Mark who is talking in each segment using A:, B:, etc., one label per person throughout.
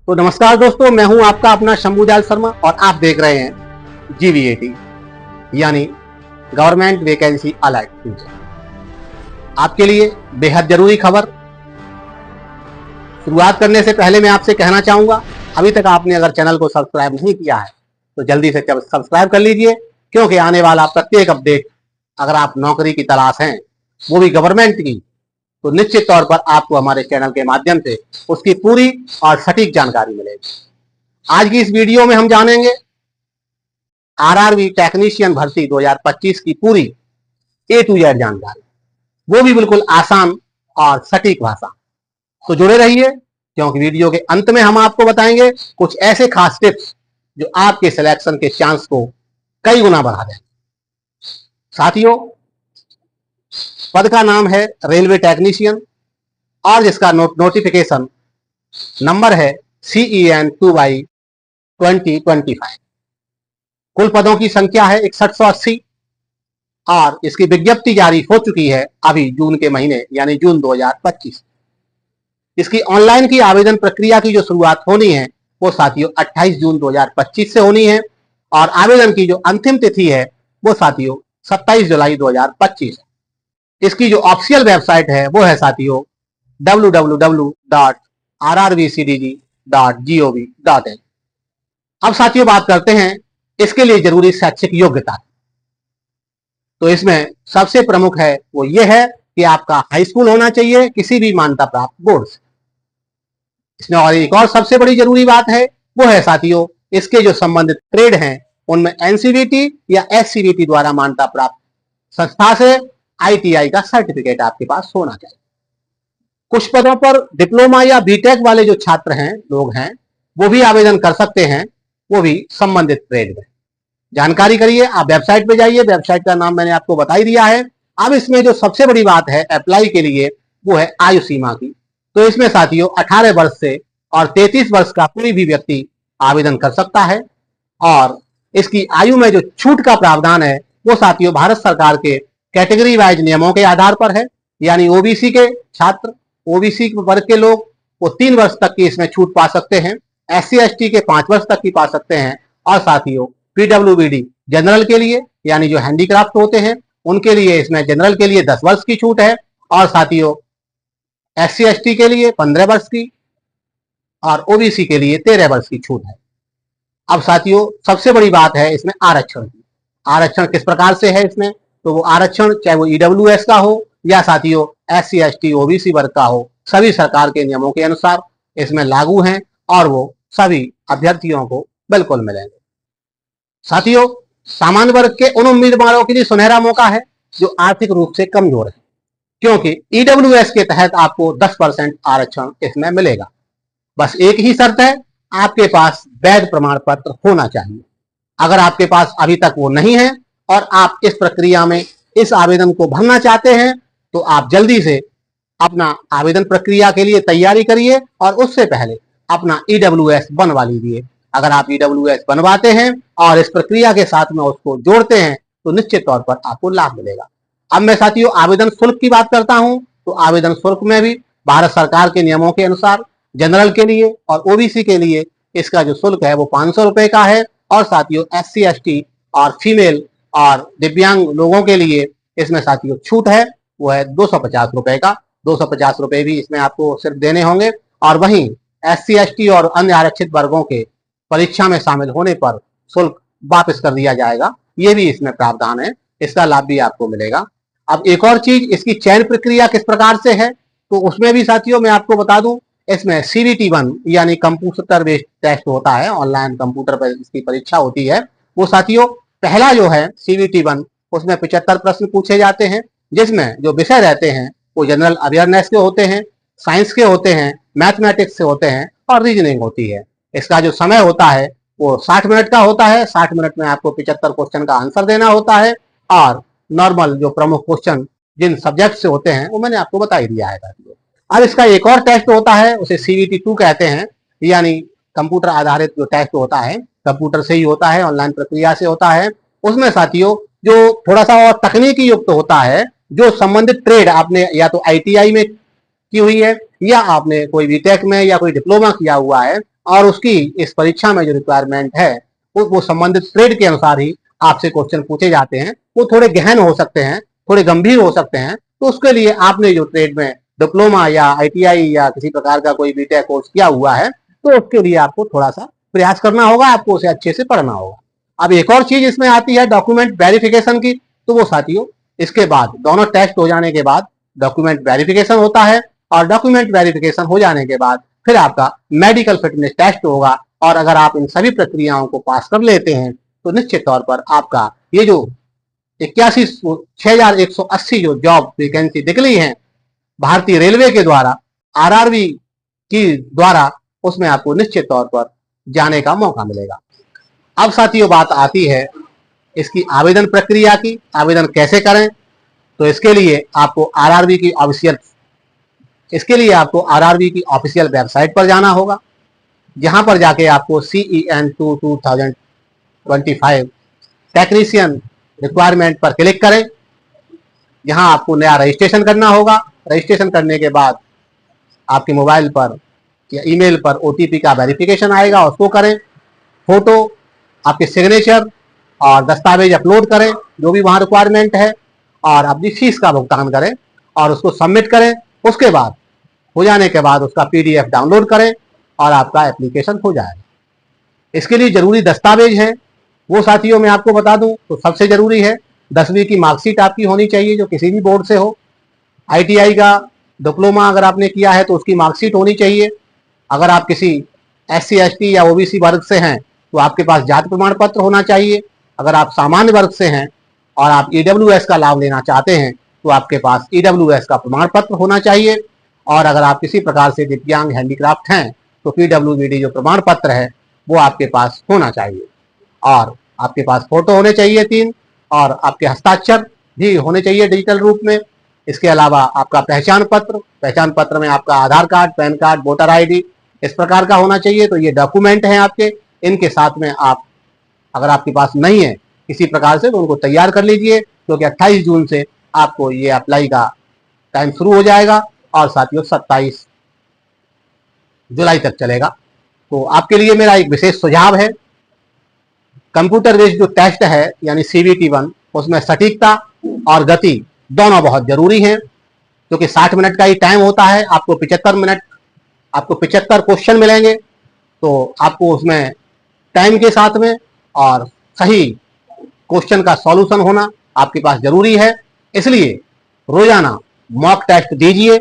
A: तो नमस्कार दोस्तों, मैं हूं आपका अपना शंभुदयाल शर्मा और आप देख रहे हैं GVAT यानी गवर्नमेंट वैकेंसी अलर्ट फ्यूचर। आपके लिए बेहद जरूरी खबर। शुरुआत करने से पहले मैं आपसे कहना चाहूंगा, अभी तक आपने अगर चैनल को सब्सक्राइब नहीं किया है तो जल्दी से सब्सक्राइब कर लीजिए, क्योंकि आने वाला प्रत्येक अपडेट, अगर आप नौकरी की तलाश हैं वो भी गवर्नमेंट की, तो निश्चित तौर पर आपको हमारे चैनल के माध्यम से उसकी पूरी और सटीक जानकारी मिलेगी। आज की इस वीडियो में हम जानेंगे आरआरबी टेक्नीशियन भर्ती 2025 की पूरी A to Z जानकारी, वो भी बिल्कुल आसान और सटीक भाषा। तो जुड़े रहिए, क्योंकि वीडियो के अंत में हम आपको बताएंगे कुछ ऐसे खास टिप्स जो आपके सिलेक्शन के चांस को कई गुना बढ़ा देंगे। साथियों, पद का नाम है रेलवे टेक्नीशियन और जिसका नोटिफिकेशन नंबर है CEN 2/2025। कुल पदों की संख्या है 6180 और इसकी विज्ञप्ति जारी हो चुकी है अभी जून के महीने यानी जून 2025। इसकी ऑनलाइन की आवेदन प्रक्रिया की जो शुरुआत होनी है वो साथियों 28 जून 2025 से होनी है और आवेदन की जो अंतिम तिथि है वो साथियों 27 जुलाई 2025 है। इसकी जो ऑफिशियल वेबसाइट है वो है साथियों www.rrbcdg.gov.in। अब साथियों बात करते हैं इसके लिए जरूरी शैक्षिक योग्यता। तो इसमें सबसे प्रमुख है वो ये है कि आपका हाई स्कूल होना चाहिए किसी भी मान्यता प्राप्त बोर्ड से। इसमें और एक और सबसे बड़ी जरूरी बात है वो है साथियों इसके जो संबंधित ट्रेड हैं उनमें NCVT या SCVT द्वारा मान्यता प्राप्त संस्था से ITI का सर्टिफिकेट आपके पास होना चाहिए। कुछ पदों पर डिप्लोमा या बीटेक वाले जो छात्र हैं, लोग हैं, वो भी आवेदन कर सकते हैं, वो भी संबंधित ट्रेड में। जानकारी करिए, आप वेबसाइट पे जाइए, वेबसाइट का नाम मैंने आपको बता ही दिया है। अब इसमें जो सबसे बड़ी बात है अप्लाई के लिए वो है आयु सीमा की। तो इसमें साथियों 18 वर्ष से और 33 वर्ष का कोई भी व्यक्ति आवेदन कर सकता है और इसकी आयु में जो छूट का प्रावधान है वो साथियों भारत सरकार के कैटेगरी वाइज नियमों के आधार पर है। यानी ओबीसी के छात्र, ओबीसी वर्ग के लोग वो 3 वर्ष तक की इसमें छूट पा सकते हैं, SC ST के 5 वर्ष तक की पा सकते हैं और साथियों PWBD जनरल के लिए यानी जो हैंडीक्राफ्ट होते हैं उनके लिए इसमें जनरल के लिए 10 वर्ष की छूट है और साथियों SC ST के लिए 15 वर्ष की और OBC के लिए 13 वर्ष की छूट है। अब साथियों सबसे बड़ी बात है इसमें आरक्षण की। आरक्षण किस प्रकार से है इसमें, तो वो आरक्षण चाहे वो EWS का हो या साथियों SC ST OBC वर्ग का हो, सभी सरकार के नियमों के अनुसार इसमें लागू हैं और वो सभी अभ्यर्थियों को बिल्कुल मिलेंगे। साथियों, सामान्य वर्ग के उन उम्मीदवारों के लिए सुनहरा मौका है जो आर्थिक रूप से कमजोर है, क्योंकि EWS के तहत आपको 10% आरक्षण इसमें मिलेगा। बस एक ही शर्त है, आपके पास वैध प्रमाण पत्र होना चाहिए। अगर आपके पास अभी तक वो नहीं है और आप इस प्रक्रिया में इस आवेदन को भरना चाहते हैं तो आप जल्दी से अपना आवेदन प्रक्रिया के लिए तैयारी करिए और उससे पहले अपना EWS बनवा लीजिए। अगर आप EWS बनवाते हैं और इस प्रक्रिया के साथ में उसको जोड़ते हैं तो निश्चित तौर पर आपको लाभ मिलेगा। अब मैं साथियों आवेदन शुल्क की बात करता हूं, तो आवेदन शुल्क में भी भारत सरकार के नियमों के अनुसार जनरल के लिए और OBC के लिए इसका जो शुल्क है वो 500 रुपए का है और साथियों SC ST और फीमेल और दिव्यांग लोगों के लिए इसमें साथियों छूट है वो है 250 रुपए का। 250 रुपए भी इसमें आपको सिर्फ देने होंगे और वहीं SC ST और अन्य आरक्षित वर्गों के परीक्षा में शामिल होने पर शुल्क वापस कर दिया जाएगा। ये भी इसमें प्रावधान है, इसका लाभ भी आपको मिलेगा। अब एक और चीज, इसकी चयन प्रक्रिया किस प्रकार से है, तो उसमें भी साथियों मैं आपको बता दूं, इसमें CVT1 यानी कंप्यूटर बेस्ड टेस्ट होता है, ऑनलाइन कंप्यूटर पर इसकी परीक्षा होती है। वो साथियों पहला जो है CVT1 उसमें 75 प्रश्न पूछे जाते हैं, जिसमें जो विषय रहते हैं वो जनरल अवेयरनेस के होते हैं, साइंस के होते हैं, मैथमेटिक्स से होते हैं और रीजनिंग होती है। इसका जो समय होता है वो 60 मिनट का होता है। 60 मिनट में आपको 75 क्वेश्चन का आंसर देना होता है और नॉर्मल जो प्रमुख क्वेश्चन जिन सब्जेक्ट से होते हैं वो मैंने आपको बता ही दिया है। अब इसका एक और टेस्ट होता है, उसे CVT2 कहते हैं, यानी कंप्यूटर आधारित जो टेस्ट होता है, कंप्यूटर से ही होता है, ऑनलाइन प्रक्रिया से होता है। उसमें साथियों जो थोड़ा सा और तकनीकी युक्त होता है, जो संबंधित ट्रेड आपने या तो ITI में की हुई है, या आपने कोई बीटेक में या कोई डिप्लोमा किया हुआ है और उसकी इस परीक्षा में जो रिक्वायरमेंट है वो संबंधित ट्रेड के अनुसार ही आपसे क्वेश्चन पूछे जाते हैं। वो थोड़े गहन हो सकते हैं, थोड़े गंभीर हो सकते हैं, तो उसके लिए आपने जो ट्रेड में डिप्लोमा या आईटीआई या किसी प्रकार का कोई बीटेक कोर्स किया हुआ है तो उसके लिए आपको थोड़ा सा प्रयास करना होगा, आपको उसे अच्छे से पढ़ना होगा। अब एक और चीज इसमें आती है डॉक्यूमेंट वेरिफिकेशन की। तो वो साथियों, इसके बाद दोनों टेस्ट हो जाने के बाद डॉक्यूमेंट वेरिफिकेशन होता है, और डॉक्यूमेंट वेरिफिकेशन हो जाने के बाद फिर आपका मेडिकल फिटनेस टेस्ट होगा, और अगर आप इन सभी प्रक्रियाओं को पास कर लेते हैं तो निश्चित तौर पर आपका ये जो 61,180 जो जॉब वैकेंसी निकली है भारतीय रेलवे के द्वारा, आरआरबी की द्वारा, उसमें आपको निश्चित तौर पर जाने का मौका मिलेगा। अब साथियों बात आती है इसकी आवेदन प्रक्रिया की, आवेदन कैसे करें। तो इसके लिए आपको आरआरबी की ऑफिशियल वेबसाइट पर जाना होगा, जहां पर जाके आपको CEN2 2025 टेक्नीशियन रिक्वायरमेंट पर क्लिक करें। यहाँ आपको नया रजिस्ट्रेशन करना होगा। रजिस्ट्रेशन करने के बाद आपके मोबाइल पर या ईमेल पर OTP का वेरिफिकेशन आएगा, उसको करें। फोटो, आपके सिग्नेचर और दस्तावेज अपलोड करें जो भी वहाँ रिक्वायरमेंट है, और अपनी फीस का भुगतान करें और उसको सबमिट करें। उसके बाद हो जाने के बाद उसका PDF डाउनलोड करें और आपका एप्लीकेशन हो जाएगा। इसके लिए जरूरी दस्तावेज हैं वो साथियों मैं आपको बता दूं तो सबसे जरूरी है 10वीं की मार्कशीट आपकी होनी चाहिए, जो किसी भी बोर्ड से हो। ITI का डिप्लोमा अगर आपने किया है तो उसकी मार्कशीट होनी चाहिए। अगर आप किसी SC ST या OBC वर्ग से हैं तो आपके पास जाति प्रमाण पत्र होना चाहिए। अगर आप सामान्य वर्ग से हैं और आप EWS का लाभ लेना चाहते हैं तो आपके पास EWS का प्रमाण पत्र होना चाहिए। और अगर आप किसी प्रकार से दिव्यांग हैंडीक्राफ्ट हैं तो PWBD जो प्रमाण पत्र है वो आपके पास होना चाहिए। और आपके पास फोटो होने चाहिए 3, और आपके हस्ताक्षर भी होने चाहिए डिजिटल रूप में। इसके अलावा आपका पहचान पत्र में आपका Aadhaar card, PAN card, voter ID इस प्रकार का होना चाहिए। तो ये डॉक्यूमेंट हैं आपके, इनके साथ में आप अगर आपके पास नहीं है किसी प्रकार से तो उनको तैयार कर लीजिए, क्योंकि 28 जून से आपको ये अप्लाई का टाइम शुरू हो जाएगा और साथियों 27 जुलाई तक चलेगा। तो आपके लिए मेरा एक विशेष सुझाव है, कंप्यूटर बेस्ड जो टेस्ट है यानी CBT1, उसमें सटीकता और गति दोनों बहुत जरूरी हैं, क्योंकि 60 मिनट का ही टाइम होता है। आपको 75 क्वेश्चन मिलेंगे, तो आपको उसमें टाइम के साथ में और सही क्वेश्चन का सॉल्यूशन होना आपके पास जरूरी है। इसलिए रोजाना मॉक टेस्ट दीजिए,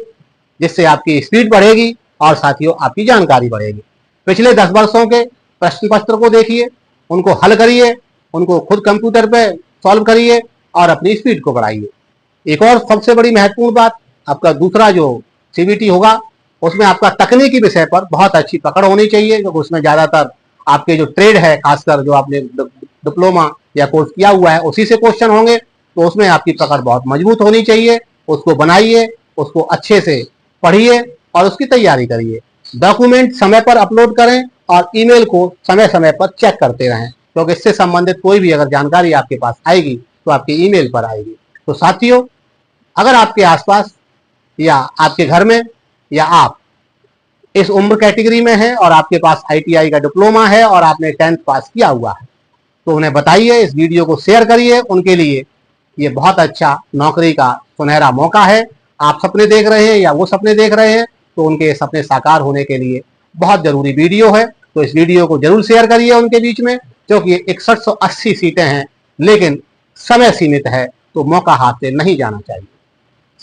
A: जिससे आपकी स्पीड बढ़ेगी और साथियों आपकी जानकारी बढ़ेगी। पिछले 10 वर्षों के प्रश्न पत्र को देखिए, उनको हल करिए, उनको खुद कंप्यूटर पे सॉल्व करिए और अपनी स्पीड को बढ़ाइए। एक और सबसे बड़ी महत्वपूर्ण बात, आपका दूसरा जो CBT होगा उसमें आपका तकनीकी विषय पर बहुत अच्छी पकड़ होनी चाहिए, क्योंकि उसमें ज्यादातर आपके जो ट्रेड है, खासकर जो आपने डिप्लोमा या कोर्स किया हुआ है उसी से क्वेश्चन होंगे, तो उसमें आपकी पकड़ बहुत मजबूत होनी चाहिए। उसको बनाइए, उसको अच्छे से पढ़िए और उसकी तैयारी करिए। डॉक्यूमेंट समय पर अपलोड करें और ईमेल को समय समय पर चेक करते रहें, क्योंकि इससे संबंधित कोई भी अगर जानकारी आपके पास आएगी तो आपके ईमेल पर आएगी। तो साथियों, अगर आपके आसपास या आपके घर में या आप इस उम्र कैटेगरी में हैं और आपके पास ITI का डिप्लोमा है और आपने 10th पास किया हुआ है, तो उन्हें बताइए, इस वीडियो को शेयर करिए। उनके लिए ये बहुत अच्छा नौकरी का सुनहरा मौका है। आप सपने देख रहे हैं या वो सपने देख रहे हैं, तो उनके सपने साकार होने के लिए बहुत जरूरी वीडियो है। तो इस वीडियो को जरूर शेयर करिए उनके बीच में, क्योंकि 6180 सीटें हैं लेकिन समय सीमित है, तो मौका हाथ से नहीं जाना चाहिए।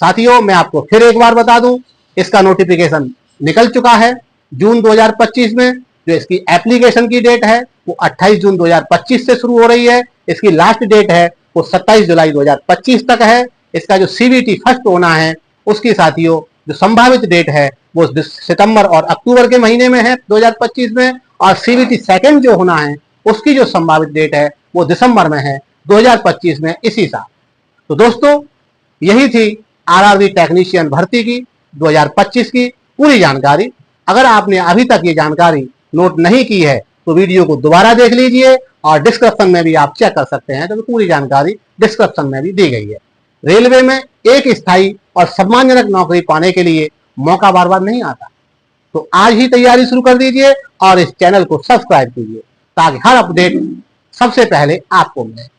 A: साथियों, मैं आपको फिर एक बार बता दूं, इसका नोटिफिकेशन निकल चुका है जून 2025 में। जो इसकी एप्लीकेशन की डेट है वो 28 जून 2025 से शुरू हो रही है। इसकी लास्ट डेट है वो 27 जुलाई 2025 तक है। इसका जो CBT फर्स्ट होना है उसकी साथियों जो संभावित डेट है वो सितंबर और अक्टूबर के महीने में है 2025 में, और CBT सेकंड जो होना है उसकी जो संभावित डेट है वो दिसंबर में है 2025 में, इसी साल। तो दोस्तों, यही थी RRB टेक्नीशियन भर्ती की 2025 की पूरी जानकारी। अगर आपने अभी तक ये जानकारी नोट नहीं की है तो वीडियो को दोबारा देख लीजिए, और डिस्क्रिप्शन में भी आप चेक कर सकते हैं, तो पूरी जानकारी डिस्क्रिप्शन में भी दी गई है। रेलवे में एक स्थायी और सम्मानजनक नौकरी पाने के लिए मौका बार बार नहीं आता। तो आज ही तैयारी शुरू कर दीजिए और इस चैनल को सब्सक्राइब कीजिए ताकि हर अपडेट सबसे पहले आपको मिले।